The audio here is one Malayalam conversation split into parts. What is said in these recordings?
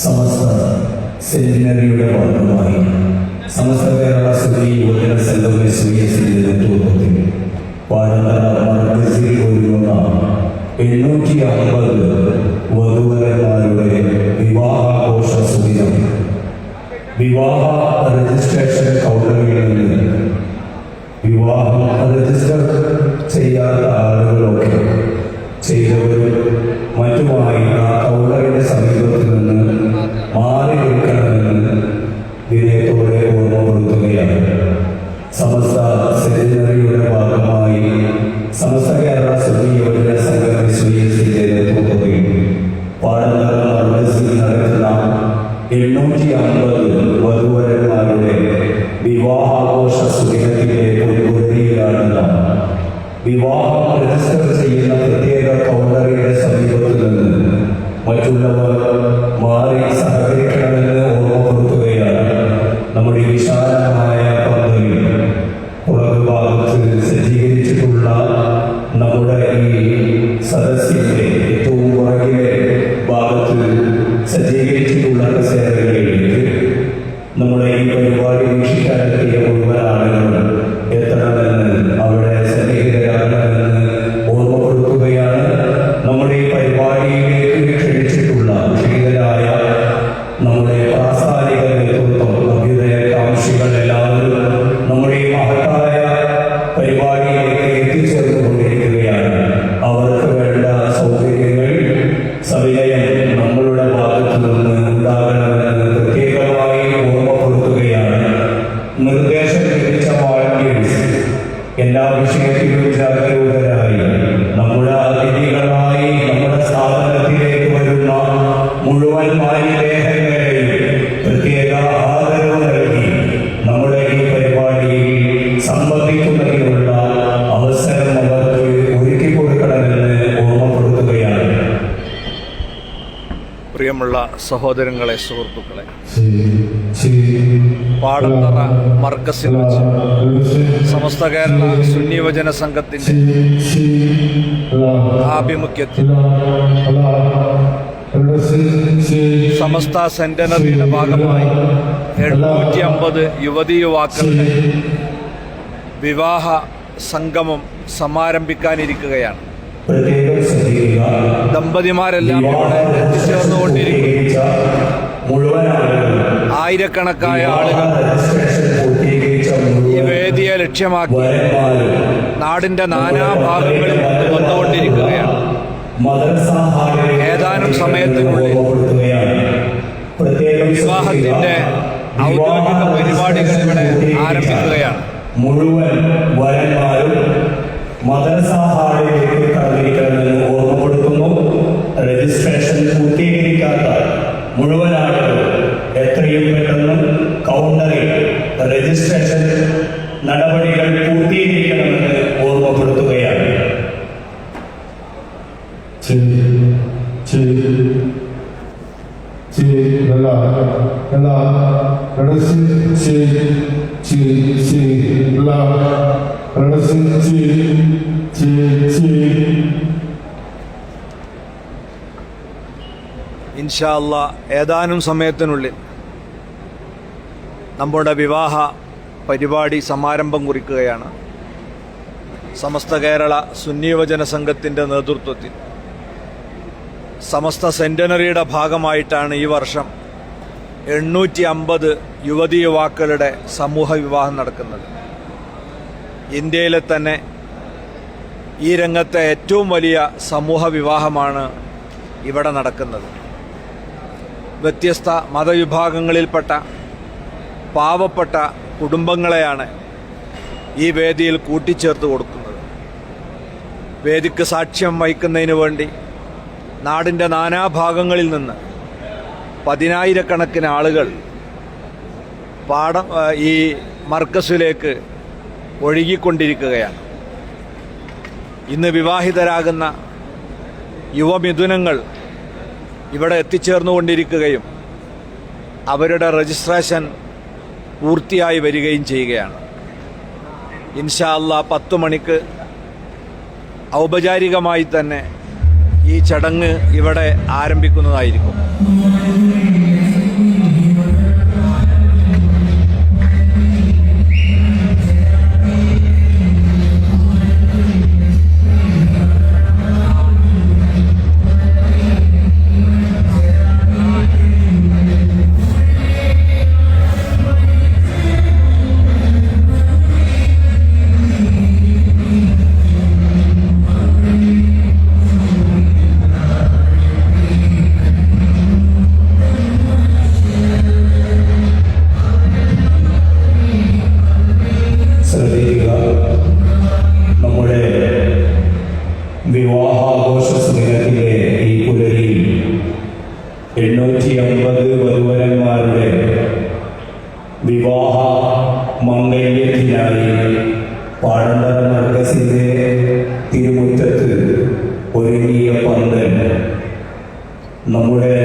സമസ്ത സെമിനറിയുടെ ഭാഗമായി സമസ്ത കേരള സുന്നി യുവജന സംഘം SYSന്റെ നേതൃത്വത്തിൽ പാടന്തറ മർക്കസിൽ ഒരുങ്ങുന്ന 850 വധുവരന്മാരുടെ വിവാഹാഘോഷ സുദിനം വിവാഹ രജിസ്ട്രേഷൻ കൗണ്ടറുകളിൽ നിന്ന് വിവാഹം രജിസ്റ്റർ ചെയ്യാത്ത ആളുകളൊക്കെ ചെയ്തവരും മറ്റുമായി ആ കൗണ്ടറിന്റെ സമീപത്തിൽ നിന്ന് മാറി നിൽക്കണമെന്ന് വിനയത്തോടെ ഓർമ്മപ്പെടുത്തുകയാണ്. സമസ്ത സെമിനറിയുടെ ഭാഗമായി സമസ്ത കേരള സുന്നി യുവജന സംഘം SYSന്റെ നേതൃത്വത്തിൽ പാടന്തറ മർക്കസിൽ നടക്കുന്ന 850 വധുവരന്മാരുടെ വിവാഹാഘോഷ സുദിനത്തിന്റെ പൊൻപുലരിയിലാണ് വിവാഹം രജിസ്റ്റർ ചെയ്യുന്ന പ്രത്യേക കൗണ്ടറിയുടെ സമീപത്തിൽ നിന്ന് മറ്റുള്ളവർ മാറി സഹകരിക്കണമെന്ന് ഓർമ്മപ്പെടുത്തുകയാണ്. നമ്മുടെ വിശാലമായ പദ്ധതി പുറകുഭാഗത്ത് സജ്ജീകരിച്ചിട്ടുള്ള നമ്മുടെ ഈ സദസ്സിന്റെ ഏറ്റവും പുറകിലെ ഭാഗത്ത് സജ്ജീകരിച്ചിട്ടുള്ള കസേരകളിലേക്ക് നമ്മുടെ ഈ പരിപാടി വീക്ഷിക്കാനെത്തിയ മുഴുവൻ ആളുകൾ എത്തണമെന്ന് അവിടെ സന്നിഹിതരാകണമെന്ന് ഓർമ്മപ്പെടുത്തുകയാണ്. നമ്മുടെ ഈ പരിപാടിയിലേക്ക് ക്ഷണിച്ചിട്ടുള്ള ക്ഷണിതരായ നമ്മുടെ പ്രാസ്ഥാനിക നേതൃത്വം അഭ്യുദയകാംക്ഷികൾ എല്ലാവരും നമ്മുടെ ഈ മഹത്തായ പരിപാടിയിലേക്ക് എത്തിച്ചേർന്നുകൊണ്ടിരിക്കുകയാണ്. അവർക്ക് വേണ്ട സൗകര്യങ്ങൾ സവിനയം നമ്മളുടെ ഭാഗത്തു നിന്ന് ഉണ്ടാകണമെന്ന് പ്രത്യേകമായി ഓർമ്മപ്പെടുത്തുകയാണ്. നിർദ്ദേശം ലഭിച്ച വാളണ്ടിയേഴ്സ് എല്ലാ വിഷയത്തിലും ജാഗരൂകരായി നമ്മുടെ അതിഥികളായി നമ്മുടെ സ്ഥാപനത്തിലേക്ക് വരുന്ന മുഴുവൻ മാന്യദേഹങ്ങളെയും പ്രത്യേക ആദരവ് നൽകി നമ്മുടെ ഈ പരിപാടിയിൽ സംബന്ധിക്കുന്നതിനുള്ള അവസരം അവർക്ക് ഒരുക്കി കൊടുക്കണമെന്ന് ഓർമ്മപ്പെടുത്തുകയാണ്. പ്രിയമുള്ള സഹോദരങ്ങളെ, സുഹൃത്തുക്കളെ, പാടന്തറ മർക്കസിൽ വെച്ച് സമസ്ത കേരള സുന്നി യുവജന സംഘത്തിൻ്റെ ആഭിമുഖ്യത്തിൽ സമസ്ത സെന്റനറിയുടെ ഭാഗമായി 850 യുവതീ യുവാക്കളുടെ വിവാഹ സംഗമം സമാരംഭിക്കാനിരിക്കുകയാണ്. ദമ്പതിമാരെല്ലാം ഇവിടെ എത്തിച്ചേർന്നുകൊണ്ടിരിക്കുന്നു. ആയിരക്കണക്കായ ആളുകൾ ഈ വേദിയെ ലക്ഷ്യമാക്കി നാടിന്റെ നാനാഭാഗങ്ങളിൽ വന്നുകൊണ്ടിരിക്കുകയാണ്. ഏതാനും സമയത്തിനുള്ളിൽ വിവാഹത്തിന്റെ ഔദ്യോഗിക പരിപാടികൾ ഇവിടെ ആരംഭിക്കുകയാണ്. മുഴുവൻ വരന്മാരും മദർസാഹാളിലേക്ക് കടന്നിരിക്കണമെന്ന് ഓർമ്മപ്പെടുത്തുന്നു. രജിസ്ട്രേഷൻ പൂർത്തീകരിക്കാത്ത മുഴുവൻ ആളുകൾ എത്രയും പെട്ടെന്ന് കൗണ്ടറിൽ രജിസ്ട്രേഷൻ നടപടികൾ പൂർത്തീകരിക്കണമെന്ന് ഓർമ്മപ്പെടുത്തുകയാണ്. ഇൻഷാ അല്ലാഹ് ഏതാനും സമയത്തിനുള്ളിൽ നമ്മുടെ വിവാഹ പരിപാടി സമാരംഭം കുറിക്കുകയാണ്. സമസ്ത കേരള സുന്നി യുവജന സംഘത്തിൻ്റെ നേതൃത്വത്തിൽ സമസ്ത സെന്റനറിയുടെ ഭാഗമായിട്ടാണ് ഈ വർഷം 850 യുവതീ യുവാക്കളുടെ സമൂഹ വിവാഹം നടക്കുന്നത്. ഇന്ത്യയിലെ തന്നെ ഈ രംഗത്തെ ഏറ്റവും വലിയ സമൂഹ വിവാഹമാണ് ഇവിടെ നടക്കുന്നത്. വ്യത്യസ്ത മതവിഭാഗങ്ങളിൽപ്പെട്ട പാവപ്പെട്ട കുടുംബങ്ങളെയാണ് ഈ വേദിയിൽ കൂട്ടിച്ചേർത്ത് കൊടുക്കുന്നത്. വേദിക്ക് സാക്ഷ്യം വഹിക്കുന്നതിന് വേണ്ടി നാടിൻ്റെ നാനാഭാഗങ്ങളിൽ നിന്ന് 10,000-കണക്കിന് ആളുകൾ ഈ മർക്കസിലേക്ക് ഒഴുകിക്കൊണ്ടിരിക്കുകയാണ്. ഇന്ന് വിവാഹിതരാകുന്ന യുവമിഥുനങ്ങൾ ഇവിടെ എത്തിച്ചേർന്നുകൊണ്ടിരിക്കുകയും അവരുടെ രജിസ്ട്രേഷൻ പൂർത്തിയായി വരികയും ചെയ്യുകയാണ്. ഇൻഷാ അല്ലാഹ് 10 മണിക്ക് ഔപചാരികമായി തന്നെ ഈ ചടങ്ങ് ഇവിടെ ആരംഭിക്കുന്നതായിരിക്കും. വിവാഹാഘോഷ ദിനത്തിലെ ഈ പുലരിയിൽ 850 വധുവരന്മാരുടെ വിവാഹ മംഗല്യത്തിനായി പാടന്തറ മർക്കസിന്റെ തിരുമുറ്റത്ത് ഒരുങ്ങിയ പന്തൽ നമ്മുടെ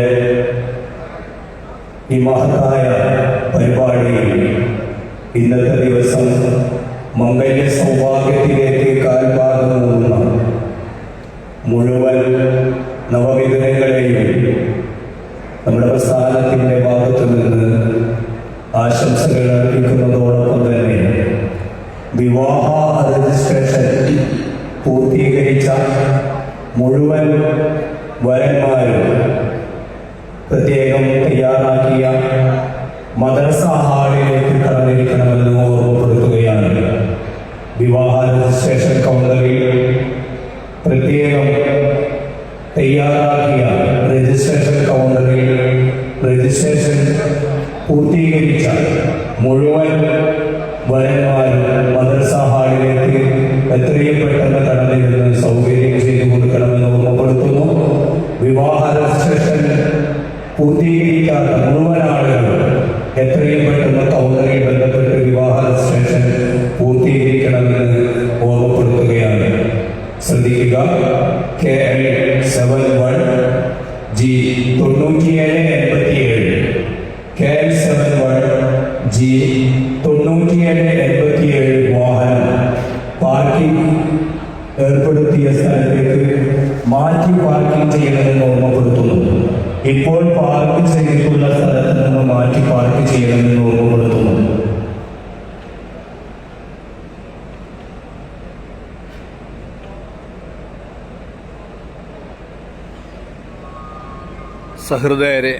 ഈ മഹത്തായ പരിപാടിയിൽ ഇന്നത്തെ ദിവസം മംഗല്യ സൗഭാഗ്യത്തിലേക്ക് കാൽപാകുന്ന മുഴുവൻ നവമിഥുനങ്ങളെയും നമ്മുടെ പ്രസ്ഥാനത്തിൻ്റെ ഭാഗത്തു നിന്ന് ആശംസകൾ അർപ്പിക്കുന്നതോടൊപ്പം തന്നെ വിവാഹ രജിസ്ട്രേഷൻ പൂർത്തീകരിച്ച മുഴുവൻ വരന്മാരും പ്രത്യേകം തയ്യാറാക്കിയ മദ്രസ ഹാളിലേക്ക് കടന്നിരിക്കണമെന്ന് ഓർമ്മപ്പെടുത്തുകയാണ്. വിവാഹ രജിസ്ട്രേഷൻ കൗണ്ടറിൽ പ്രത്യേകം തയ്യാറാക്കിയ രജിസ്ട്രേഷൻ കൗണ്ടറിൽ രജിസ്ട്രേഷൻ പൂർത്തീകരിച്ച മുഴുവൻ വരന്മാരും മദ്രസ ഹാളിലേക്ക് എത്രയും പെട്ടെന്ന് കടന്നിരുന്ന് സൗകര്യം ചെയ്തു കൊടുക്കണമെന്ന് ഓർമ്മപ്പെടുത്തുന്നു. വിവാഹ രജിസ്ട്രേഷൻ പൂർത്തീകരിക്കാത്ത മുഴുവൻ ആളുകൾ എത്രയും പെട്ടെന്ന് കൗണ്ടറിൽ ബന്ധപ്പെട്ട് വിവാഹ രജിസ്ട്രേഷൻ പൂർത്തീകരിക്കണമെന്ന് ഓർമ്മപ്പെടുത്തുകയാണ്. ശ്രദ്ധിക്കുക. KL71G 9787 KL71G 9787 വാഹനം പാർക്കിംഗ് ഏർപ്പെടുത്തിയ സ്ഥലത്തേക്ക് മാറ്റി പാർക്കിംഗ് ചെയ്യണമെന്ന് ഓർമ്മപ്പെടുത്തുന്നു. ഇപ്പോൾ പാർക്ക് ചെയ്തിട്ടുള്ള സ്ഥലത്ത് നിന്ന് മാറ്റി പാർക്ക് ചെയ്യണമെന്ന് ഓർമ്മപ്പെടുത്തുന്നു. സഹൃദയരെ,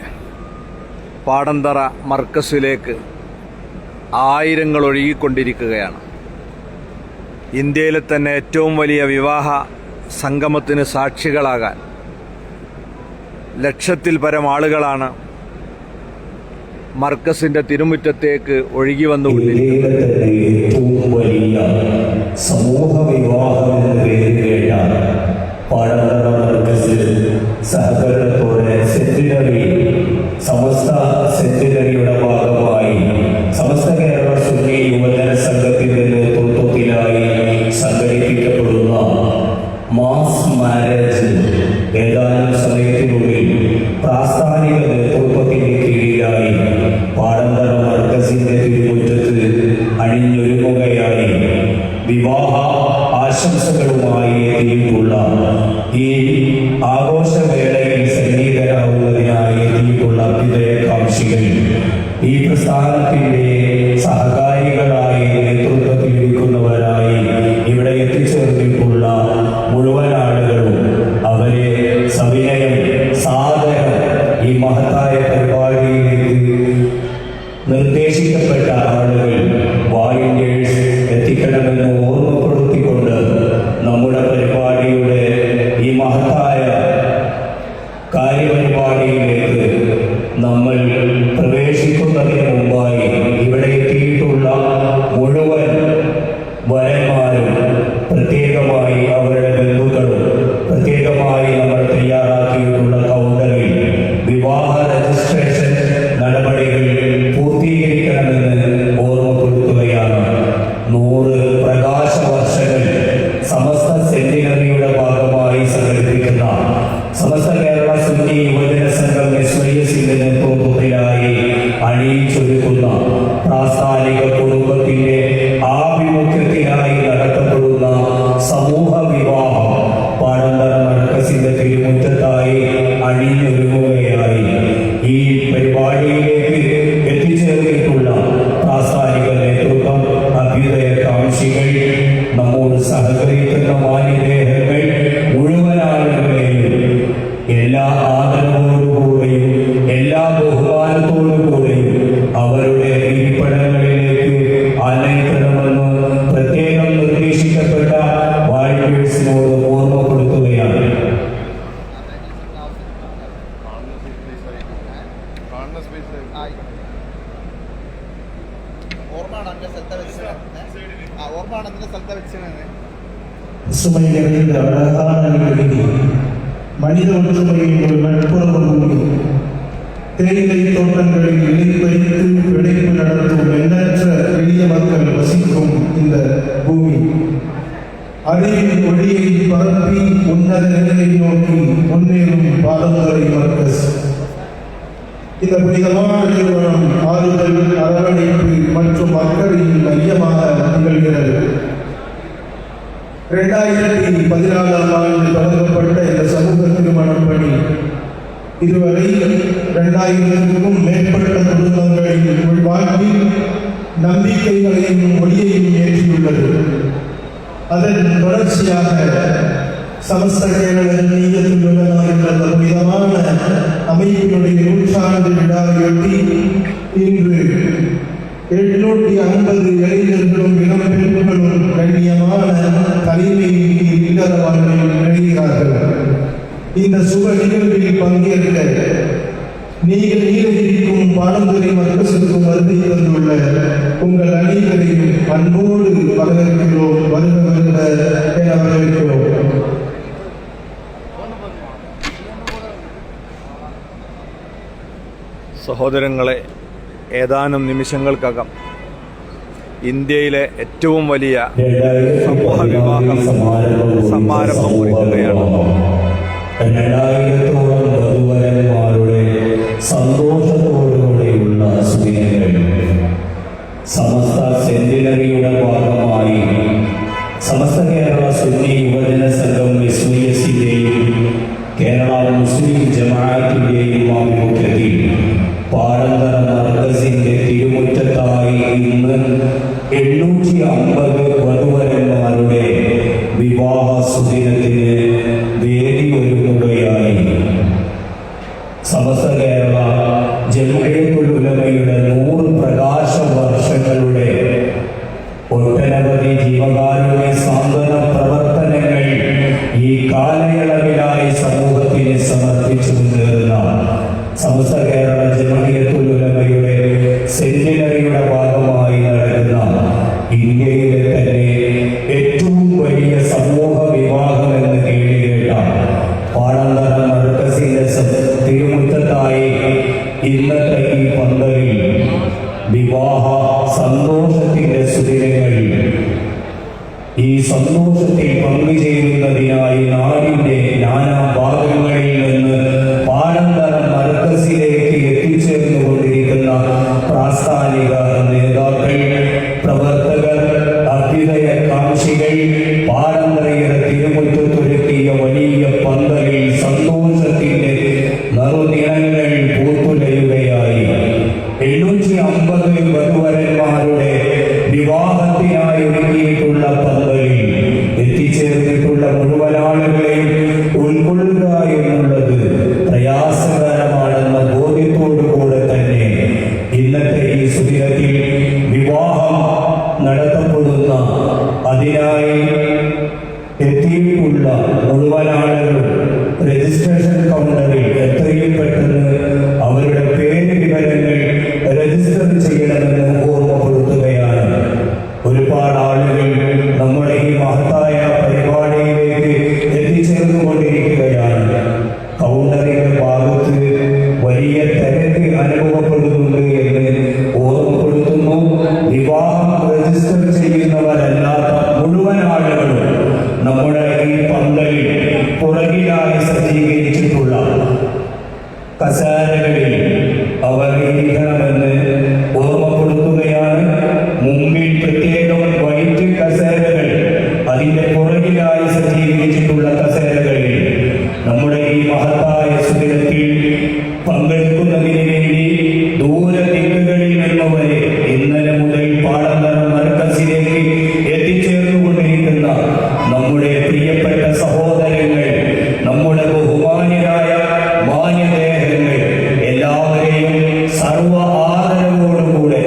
പാടന്തറ മർക്കസിലേക്ക് ആയിരങ്ങൾ ഒഴുകിക്കൊണ്ടിരിക്കുകയാണ്. ഇന്ത്യയിലെ തന്നെ ഏറ്റവും വലിയ വിവാഹ സംഗമത്തിന് സാക്ഷികളാകാൻ ലക്ഷത്തിൽ പരം ആളുകളാണ് മർക്കസിന്റെ തിരുമുറ്റത്തേക്ക് ഒഴുകി വന്നുകൊണ്ടിരിക്കുന്നത്. ഏറ്റവും വലിയ സമൂഹ വിവാഹം എന്ന് പേര് കേട്ട പാടന്തറ മർക്കസിൽ സഹകരണത്തോടെ സെന്റിനറി സമസ്ത സെന്റിനറിയുടെ ഭാഗമായി സമസ്ത കേരള സുന്നി യുവജന സംഘത്തിന്റെ നേതൃത്വത്തിലായി സംഘടിപ്പിക്കപ്പെടുന്ന മാസ് മാരേജ് ഏതാനും സമയത്തിനുള്ളിൽ പ്രാസ്ഥാനിക നേതൃത്വത്തിന്റെ കീഴിലായി പാടന്തറ മർക്കസിന്റെ തിരുമുറ്റത്ത് അണിഞ്ഞൊരുങ്ങുകയായി. വിവാഹ ആശംസകളുമായി എത്തിയിട്ടുള്ള ഈ ആഘോഷവേളയിൽ സന്നിഹിതരാകുന്നതിനായി എത്തിയിട്ടുള്ള അഭ്യുദയകാംക്ഷികൾ, ഈ പ്രസ്ഥാനത്തിന്റെ സഹകാരികളായി നേതൃത്വത്തിലിരിക്കുന്നവരായി ഇവിടെ എത്തിച്ചേർന്നിട്ടുള്ള മുഴുവൻ ആളുകളും അവരെ സവിനയം സാദരം ഈ മഹത്തായ പരിപാടിയിലേക്ക് നിർദ്ദേശിക്കപ്പെട്ട ആളുകൾ വാളണ്ടിയേഴ്സ് എത്തിക്കണമെന്ന് ഓർമ്മപ്പെടുത്തിക്കൊണ്ട് നമ്മുടെ പരിപാടിയുടെ ഈ മഹത്തായ കാര്യപരിപാടിയിലേക്ക് നമ്മൾ പ്രവേശിക്കുന്നതിന് മുമ്പായി ഇവിടെ എത്തിയിട്ടുള്ള മുഴുവൻ വരന്മാരും പ്രത്യേകമായി അവരുടെ ബന്ധുക്കളും പ്രത്യേകമായി നമ്മൾ തയ്യാറാക്കിയിട്ടുള്ള കൗണ്ടറിൽ വിവാഹ രജിസ്ട്രേഷൻ നടപടികൾ പൂർത്തീകരിക്കണമെന്ന് ഓർമ്മപ്പെടുത്തുകയാണ്. 100 சுமைகளில் அழகான நிகழ்ச்சி மனித ஒற்றுமையின் ஒரு நட்புறவு பூமி. தேயிலை தோட்டங்களில் இலைப்பறித்து பிழைப்பு நடத்தும் எண்ணற்ற எளிய மக்கள் வசிக்கும் இந்த பூமி அறிவின் ஒளியை பரப்பி உன்னத நிலையை நோக்கி முன்னேறும் பாரம்பரிய மர்கஸ். இந்த புனிதமான நிறுவனம் ஆறுதல், அரவணைப்பு மற்றும் மக்களின் மையமாக திகழ்கிறது. 2014 ஆண்டு தொடங்கப்பட்ட இந்த சமூக திருமணம் பணி இதுவரை 2000க்கும் மேற்பட்ட குடும்பங்களின் வாழ்வில் நம்பிக்கைகளையும் ஒளியையும் ஏற்றியுள்ளது. அதன் தொடர்ச்சியாக சமஸ்த கேரள நீயத்துள்ள என்ற புனிதமான அமைப்பினுடைய நூற்றாண்டு விழாவையொட்டி இன்று 750 இளைஞர்களும் இளம் பெண்களும் கண்ணியமான தலைமையில் இல்லற வாழ்வில் நுழைகிறார்கள். இந்த சுப நிகழ்வில் பங்கேற்க நீலகிரிக்கும் பாரம்பரிய மர்கஸுக்கும் வருகை தந்துள்ள உங்கள் அனைவரையும் அன்போடு வரவேற்கிறோம். வருக வருக என வரவேற்கிறோம். സഹോദരങ്ങളെ, ഏതാനും നിമിഷങ്ങൾക്കകം ഇന്ത്യയിലെ ഏറ്റവും വലിയ സമൂഹ വിവാഹം സമാരംഭം കുറിക്കുകയാണ്. 2000-ഓളം വധുവരന്മാരുടെ സന്തോഷത്തോടുകൂടിയുള്ള സുദിനങ്ങൾ സമസ്ത സെന്റിനറിയുടെ ഭാഗമായി സമസ്ത കേരള സുന്നി യുവജന സംഘം SYS-ന്റെയും കേരള മുസ്ലിം ജമാഅത്തിന്റെയും ആഭിമുഖ്യത്തിൽ പാടന്തറ മർകസിന്റെ തിരുമുറ്റത്തായി ഇന്ന് 850 വധുവരന്മാരുടെ വിവാഹ സുദിനത്തിന് വേദി ഒരുങ്ങുകയായി. സമസ്ത കേരള ജംഇയ്യത്തുൽ ഉലമയുടെ 100 പ്രകാശ വർഷങ്ങളുടെ ഒട്ടനവധി ജീവകാരുണ്യ സാന്ത്വന പ്രവർത്തനങ്ങൾ ഈ കാലയളവിലായി സമൂഹത്തിന് സമർപ്പിച്ചു മുന്നേറുന്ന സമസ്ത കേരള ജംഇയ്യത്തുൽ ഉലമയുടെ സെന്റിനറിയുടെ ഭാഗമായി നടക്കുന്ന ഇന്ത്യയിലെ തന്നെ ഏറ്റവും വലിയ സമൂഹ വിവാഹം എന്ന് കേട്ടുകേട്ട പാടന്തറ മർകസിന്റെ തിരുമുറ്റത്തായി ഇന്നത്തെ ഈ പന്തലിൽ വിവാഹ സന്തോഷത്തിന്റെ സുദിനങ്ങൾ ഈ സന്തോഷത്തിൽ പങ്കുചേരുന്നതിനായി നാടിന്റെ നാനാ ഭാഗങ്ങളിൽ നിന്ന് പാടന്തറ മർകസിലേക്ക് എത്തിച്ചേർന്നുകൊണ്ടിരിക്കുന്ന പ്രാസ്ഥാനിക നേതാക്കൾ, പ്രവർത്തകർ, അഭ്യുദയകാംക്ഷികൾ പാടന്തറയുടെ തിരുമുറ്റത്തൊരുക്കിയ വലിയ പന്തലിൽ സന്തോഷത്തിന്റെ നറുനിറങ്ങൾ പൂത്തുലയുകയായി. 750 വധുവരന്മാരുടെ വിവാഹത്തിനായി ഒരുക്കിയിട്ടുള്ള പന്തലിൽ എത്തിച്ചേർന്നിട്ടുള്ള മുഴുവൻ ആളുകളെയും ഉൾക്കൊള്ളുക എന്നുള്ളത് പ്രയാസകരമാണെന്ന ബോധ്യത്തോടുകൂടെ തന്നെ ഇന്നത്തെ ഈ സുദിനത്തിൽ വിവാഹം നടത്തപ്പെടുന്ന അതിനായി എത്തിയിട്ടുള്ള മുഴുവൻ ആളുകളും രജിസ്ട്രേഷൻ കൗണ്ടറിൽ എത്രയും പെട്ടെന്ന് അവരുടെ പേര് വിവരങ്ങൾ രജിസ്റ്റർ ചെയ്യണമെന്ന് ഓർമ്മപ്പെടുത്തുകയാണ്. ഒരുപാട് ആളുകൾ നമ്മുടെ ഈ മഹത്തായ പരിപാടിയിലേക്ക് എത്തിച്ചേർന്നുകൊണ്ടിരിക്കുകയാണ്. കൗണ്ടറിന്റെ ഭാഗത്ത് വലിയ തിരക്ക് അനുഭവപ്പെടുന്നുണ്ട് എന്ന് ഓർമ്മപ്പെടുത്തുന്നു. വിവാഹം രജിസ്റ്റർ ചെയ്യുന്നവരല്ലാത്ത മുഴുവൻ ആളുകളും നമ്മുടെ ഈ പന്തലിൽ പുറകിലായി സജ്ജീകരിച്ചിട്ടുള്ള കസേരകളിൽ അവർ ഇരിക്കണമെന്ന് ഓർമ്മപ്പെടുത്തുകയാണ്. മുമ്പിൽ പ്രത്യേകം വൈറ്റ് കസേരകൾ, അതിന്റെ പുറകിലായി സജ്ജീകരിച്ചിട്ടുള്ള കസേരകളിൽ നമ്മുടെ ഈ മഹത്തായ സുദിനത്തിൽ പങ്കെടുക്കുന്നതിന് വേണ്ടി ദൂരദിക്കുകളിൽ നിന്നവരെ ഇന്നലെ മുതൽ പാടന്തറ മർകസിലേക്ക് എത്തിച്ചേർന്നുകൊണ്ടിരിക്കുന്ന നമ്മുടെ പ്രിയപ്പെട്ട സഹോദരങ്ങൾ, നമ്മുടെ ബഹുമാന്യരായ മാന്യദേഹങ്ങൾ എല്ലാവരെയും സർവ ആദരവോടുകൂടെ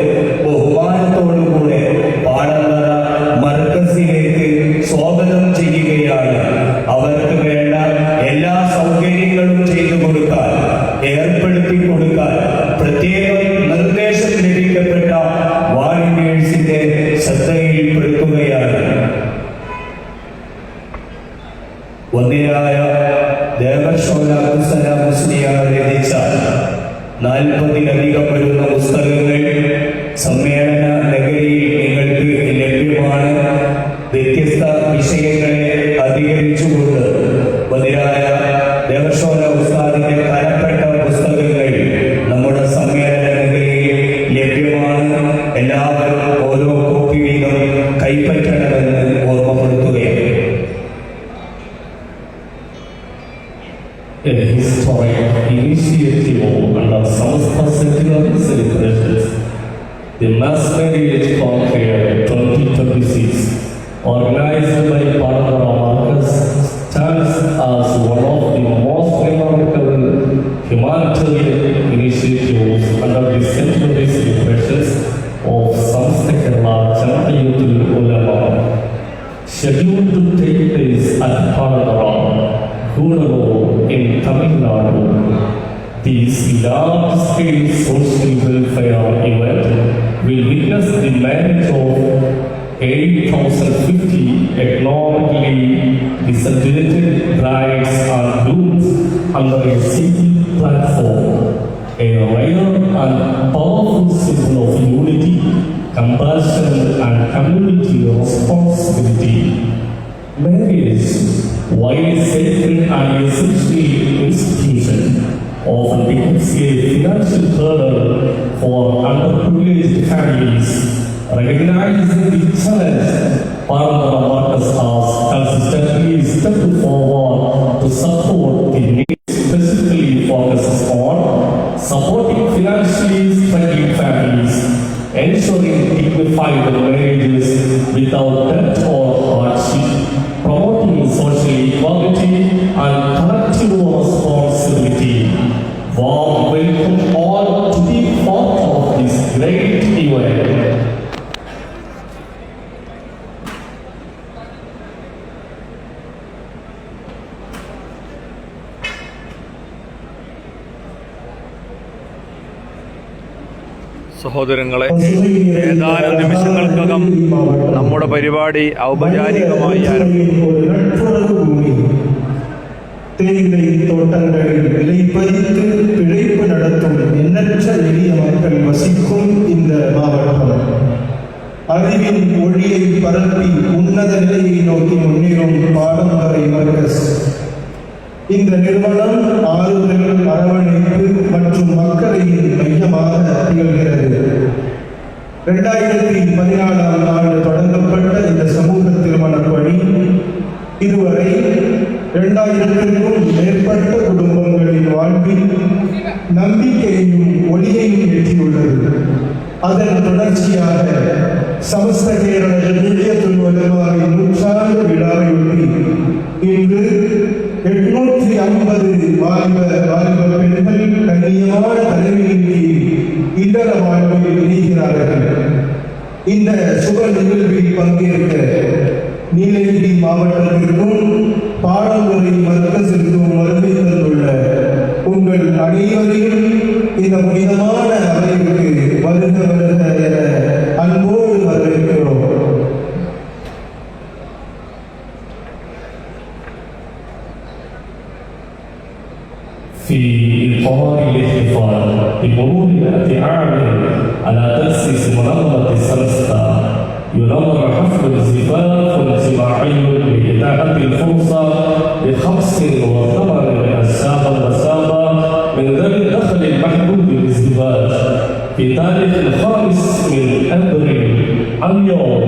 ബഹുമാനത്തോടുകൂടെ പാടന്തറ മർകസിലേക്ക് സ്വാഗതം ചെയ്യുകയാണ്. അവർക്ക് വേണ്ട എല്ലാ സൗകര്യങ്ങളും ചെയ്തു കൊടുക്കാൻ, ഏർപ്പെടുത്തി കൊടുക്കാൻ പ്രത്യേകം നിർദ്ദേശം ലഭിക്കപ്പെട്ട വാളണ്ടിയേഴ്സിന്റെ ശ്രദ്ധ ശ്രദ്ധയിൽപ്പെടുത്തുകയാണ്. വന്യരായ ദേവർഷോല അബ്ദുസ്സലാം മുസ്ലിയാർ രചിച്ച 40-ലധികം വരുന്ന പുസ്തകങ്ങൾ സമ്മേളന നഗരിയിൽ നിങ്ങൾക്ക് ലഭ്യമാണ്. വ്യത്യസ്ത വിഷയങ്ങളെ അധികരിച്ചുകൊണ്ട് വന്യരായ ദേവർഷോല ഉസ്താദിന്റെ തരപ്പെട്ട പുസ്തകങ്ങൾ നമ്മുടെ സമ്മേളന നഗരിയിൽ ലഭ്യമാണ്. എല്ലാവരും ഓരോ കോപ്പി വീതം കൈപ്പറ്റണമെന്ന് ഓർമ്മപ്പെടുത്തുകയാണ്. A historic initiative under Samastha Centenary celebrations, the Mass Marriage Fair 2026, organized by Padangara Marcus, stands as one of the most remarkable humanitarian initiatives under the centenary celebrations of Samastha Kerala Jam'iyatul Ulama, scheduled to take place at Padangara, Gudalur in Tamil Nadu. This large-scale social welfare event will witness the marriage of 8,050 economically disadvantaged brides and grooms under a single platform, a rare and powerful symbol of unity, compassion, and community responsibility. Marriage, while sacred and essential institution, often becomes a financial burden for underprivileged families. Recognizing the challenge, Padangara Marcus has consistently stepped forward to support the needs, specifically focuses on supporting financially struggling families, ensuring dignified marriages without debt or hardship, promoting social equality and collective responsibility. Warm welcome all to be part of this great event. സഹോദരങ്ങളെ, ഏതാനും നിമിഷങ്ങൾക്കകം നമ്മുടെ പരിപാടി ഔപചാരികമായി தேயிலை தோட்டங்களில் விளைபறித்து பிழைப்பு நடத்தும் எண்ணற்ற எளிய மக்கள் வசிக்கும் இந்த மாவட்டம் அறிவின் ஒளியை பரப்பி உன்னத நிலையை நோக்கி முன்னேறும் பாடம்பரை மர்கஸ். இந்த நிறுவனம் ஆறுதல், அரவணைப்பு மற்றும் மக்களின் மையமாக திகழ்கிறது. 2014ஆம் ஆண்டு தொடங்கப்பட்ட இந்த சமூக திருமண பணி இதுவரை 2000க்கும் மேற்பட்ட குடும்பங்களின் வாழ்வில் நம்பிக்கையையும் ஒளியையும் ஏற்றியுள்ளது. அதன் தொடர்ச்சியாக சமஸ்த கேரள ஜம்இய்யத்துல் உலமாவின் 100ஆண்டு விழாவையொட்டி இன்று 850 வாலிப பெண்கள் கண்ணியமான தலைமையின் கீழ் இல்லற வாழ்வில் இணைகிறார்கள். இந்த சுப நிகழ்வில் பங்கேற்க நீலகிரி மாவட்டத்திற்கும் பாடமுறை மர்கஸிற்கும் வருகை தந்துள்ள உங்கள் அனைவரையும் இந்த புனிதமான அவைக்கு வருக வருக என அன்போடு வரவேற்கிறோம். في إطار الاحتفال بمرور 100 عام على تأسيس منظمة سمستا، ينظم حفل زفاف اجتماعي لإتاحة الفرصة ل85 أشاب وشابة من ذوي الدخل المحدود بالازدواج في تاريخ 5 أبريل. اليوم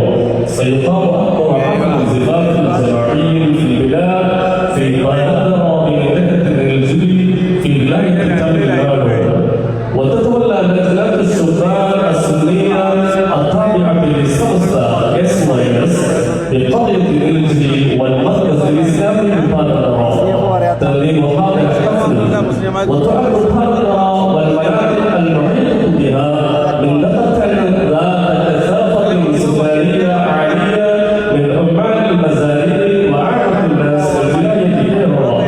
سيقام أكبر حفل زفاف جماعي في البلاد في بادرة بمدينة الجلي في ولاية تامل نادو، وتتولى لجنة الشبان السنية التابعة للسمسة SYS بقرية الجلي والمركز الإسلامي ببادرة تنظيم هذا الحفل. وتعد بادرة والمناطق المحيطة بها منطقة ذات كثافة سكانية عالية من عمال المزارع وعامة الناس في ولاية بيرة.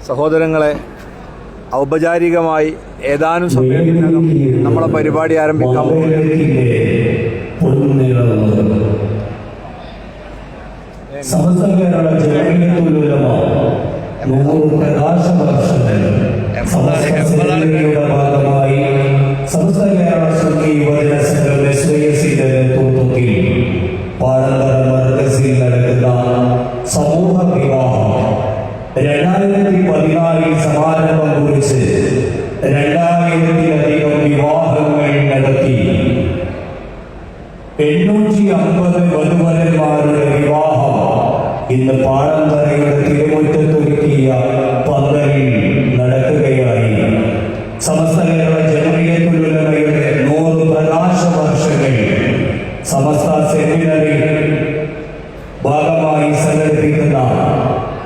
സഹോദരങ്ങളെ, ഔപചാരികമായി ഏതാനും സമയത്തിനകം നമ്മളെ പരിപാടി ആരംഭിക്കാൻ പോകുന്നു. സമസ്ത കേരള ജമഈയത്തുൽ ഉലമ 100 പ്രകാശ വർഷങ്ങൾ സമസ്തയുടെ ഭാഗമായി സമസ്ത കേരള സുന്നി യുവജന സംഘം SYSന്റെ നേതൃത്വത്തിൽ പാടന്തറ മർക്കസിൽ നടക്കുന്ന സമൂഹ വിവാഹം 2014 സമാരംഭം കുറിച്ച് 2000-ലധികം വിവാഹങ്ങൾ നടത്തി. 850 വധുവരന്മാരുടെ വിവാഹം ഇന്ന് പാടന്തറയുടെ തിരുമുറ്റത്തൊരുക്കിയ പന്തലിൽ നടക്കുകയായി. സമസ്ത കേരള ജമഈയത്തുൽ ഉലമയുടെ 100 പ്രകാശ വർഷങ്ങൾ സമസ്ത സെമിനറി ഭാഗമായി സംഘടിപ്പിക്കുന്ന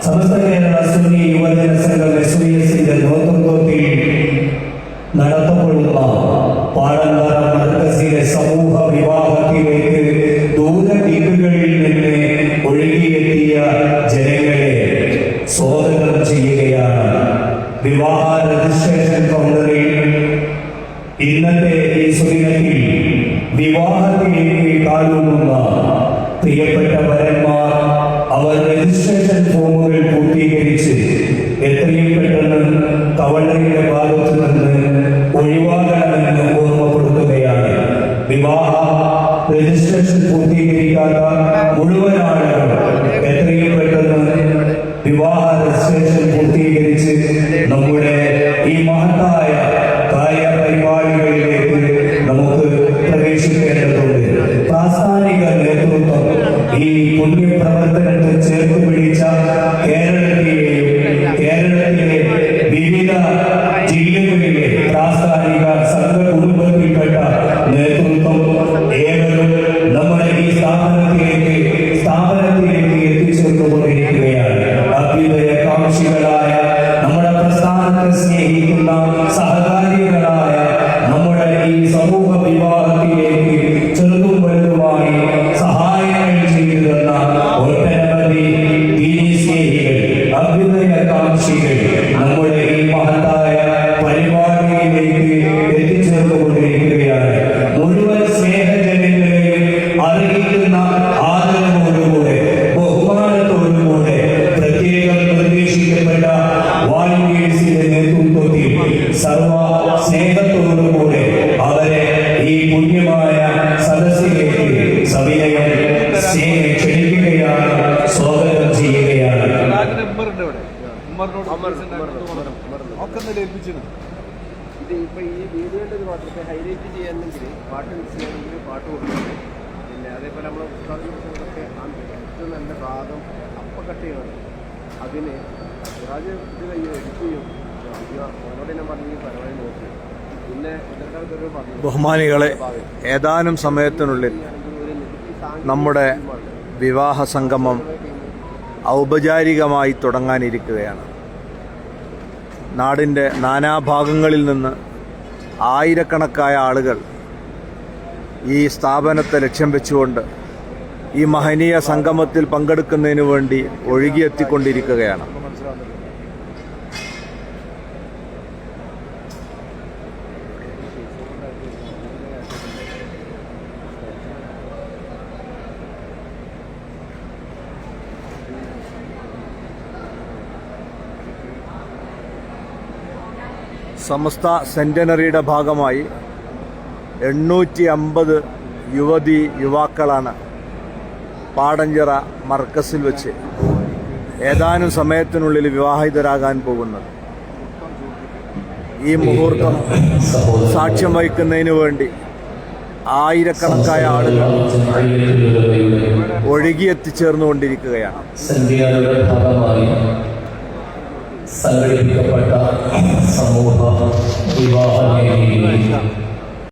സമസ്ത കേരള സുന്നി യുവജന സംഘം SYSന്റെ നേതൃത്വത്തിൽ നടത്തപ്പെടുന്ന പാടന്തറ മർക്കസിലെ സമൂഹ വിവാഹത്തിലേക്ക് ദൂരദ്വീപുകളിൽ നിന്ന് ഒഴുകിയെത്തിയ ജനങ്ങളെ സ്വാഗതം ചെയ്യുകയാണ്. വിവാഹ രജിസ്ട്രേഷൻ കൗണ്ടറിൽ ഇന്നത്തെ ഈ സുദിനത്തിൽ വിവാഹത്തിലേക്ക് കാലൂന്നുന്ന പ്രിയപ്പെട്ട വരന്മാർ അവർ രജിസ്ട്രേഷൻ ഫോമുകൾ പൂർത്തീകരിച്ച് എത്രയും പെട്ടെന്ന് കവളയുടെ ഭാഗത്തു നിന്ന് ഒഴിവാകണമെന്ന് ഓർമ്മപ്പെടുത്തുകയാണ്. വിവാഹ രജിസ്ട്രേഷൻ പൂർത്തീകരിക്കാത്ത മുഴുവൻ ആളുകളും എത്രയും പെട്ടെന്ന് വിവാഹ രജിസ്ട്രേഷൻ പൂർത്തീകരിച്ച് നമ്മുടെ ഈ മഹത്തായ കാര്യപരിപാടികളിലേക്ക് നമുക്ക് പ്രവേശിക്കേണ്ടതുണ്ട്. പ്രാസ്ഥാനിക നേതൃത്വം ഈ പുണ്യപ്രവർത്തനത്തിൽ ചേർത്ത് പിടിച്ച കേരളത്തിലെ വിവിധ ജില്ലകളിലെ പ്രാസ്ഥാനിക സംഘ കുടുംബത്തിൽപ്പെട്ട നേതൃത്വം ഏവരും നമ്മുടെ ഈ സ്ഥാപനത്തിലേക്ക് എത്തിച്ചേർന്നുകൊണ്ടിരിക്കുകയാണ്. അഭ്യുദയകാംക്ഷികളായ നമ്മുടെ പ്രസ്ഥാനത്തെ സ്നേഹിക്കുന്ന സഹകാരികളായ നമ്മുടെ ഈ സമൂഹ വിവാഹത്തിലേക്ക് ചെറുതും വലുതുമായി സഹായങ്ങൾ ചെയ്തു തന്ന ഒട്ടനവധി ദീനി സ്നേഹികൾ, അഭ്യുദയകാംക്ഷികൾ നമ്മുടെ ഈ മഹത്തായ പരിപാടിയിലേക്ക് എത്തിച്ചേർന്നുകൊണ്ടിരിക്കുകയാണ്. മുഴുവൻ സ്നേഹജനങ്ങളെയും അർഹിക്കുന്ന ആദരവോടുകൂടെ ബഹുമാനത്തോടുകൂടെ പ്രത്യേകം നിർദ്ദേശിക്കപ്പെട്ട വാലണ്ടിയേഴ്സിന്റെ നേതൃത്വത്തിൽ സർവ സ്നേഹത്തോടുകൂടെ അവരെ ഈ പുണ്യമായ സദസ്സിലേക്ക് സവിനയം ക്ഷണിക്കുകയാണ്, സ്വാഗതം ചെയ്യുകയാണ്. ഇത് ഇപ്പോൾ ഈ വീഡിയോയുടെ ഒരു പാട്ട് ഹൈലൈറ്റ് ചെയ്യാനെങ്കിൽ പാട്ട് മിക്സ് ചെയ്യണമെങ്കിൽ പാട്ട് കൊടുക്കും. പിന്നെ അതേപോലെ നമ്മൾ ഉസ്താദിനൊക്കെ ഏറ്റവും നല്ല ഭാഗം അപ്പം കട്ട് ചെയ്യണം. അതിന് സിറാജ് ഇത് കഴിഞ്ഞ് എഡിറ്റ് ചെയ്യും. ഓരോടെ ഞാൻ പറഞ്ഞ പരിപാടി നോക്കി. പിന്നെ ഇതിനൊരു പറഞ്ഞു, ബഹുമാനികളെ, ഏതാനും സമയത്തിനുള്ളിൽ നമ്മുടെ വിവാഹ സംഗമം ഔപചാരികമായി തുടങ്ങാനിരിക്കുകയാണ്. നാടിൻ്റെ നാനാഭാഗങ്ങളിൽ നിന്ന് ആയിരക്കണക്കായ ആളുകൾ ഈ സ്ഥാപനത്തെ ലക്ഷ്യം വെച്ചുകൊണ്ട് ഈ മഹനീയ സംഗമത്തിൽ പങ്കെടുക്കുന്നതിന് വേണ്ടി ഒഴുകിയെത്തിക്കൊണ്ടിരിക്കുകയാണ്. സമസ്ത സെന്റിനറിയുടെ ഭാഗമായി 850 യുവതി യുവാക്കളാണ് പാടഞ്ചിറ മർക്കസിൽ വെച്ച് ഏതാനും സമയത്തിനുള്ളിൽ വിവാഹിതരാകാൻ പോകുന്നത്. ഈ മുഹൂർത്തം സാക്ഷ്യം വഹിക്കുന്നതിന് വേണ്ടി ആയിരക്കണക്കായ ആളുകൾ ഒഴുകിയെത്തിച്ചേർന്നുകൊണ്ടിരിക്കുകയാണ്. സംഘടിപ്പിക്കപ്പെട്ട സമൂഹ വിവാഹ